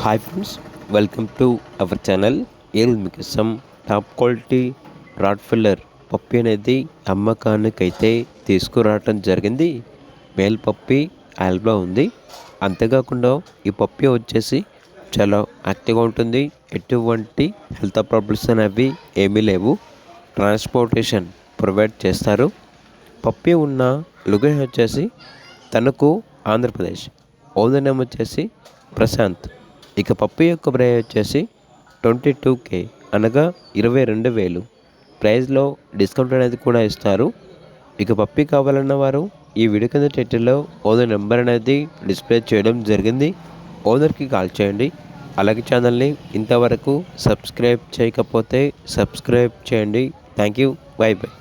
Hi friends, welcome to our channel. ఈరోజు మీకు some top quality rottweiler puppy అనేది అమ్మకానికైతే తీసుకురావటం జరిగింది. మేల్ పప్పి ఆల్బా ఉంది. అంతేకాకుండా ఈ పప్పి వచ్చేసి చాలా యాక్టివ్గా ఉంటుంది. ఎటువంటి హెల్త్ ప్రాబ్లమ్స్ అనేవి ఏమీ లేవు. ట్రాన్స్పోర్టేషన్ ప్రొవైడ్ చేస్తారు. పప్పి ఉన్న లొకేషన్ వచ్చేసి తణుకు, ఆంధ్రప్రదేశ్. ఓనర్ నేమ్ వచ్చేసి ప్రశాంత్. ఇక పప్పి యొక్క ప్రైస్ వచ్చేసి 22K, అనగా 22,000. ప్రైస్లో డిస్కౌంట్ అనేది కూడా ఇస్తారు. ఇక పప్పి కావాలన్న వారు ఈ వీడియో కింద టైటిల్లో ఓనర్ నెంబర్ అనేది డిస్ప్లే చేయడం జరిగింది. ఓనర్కి కాల్ చేయండి. అలాగే ఛానల్ని ఇంతవరకు సబ్స్క్రైబ్ చేయకపోతే సబ్స్క్రైబ్ చేయండి. Thank you. By by.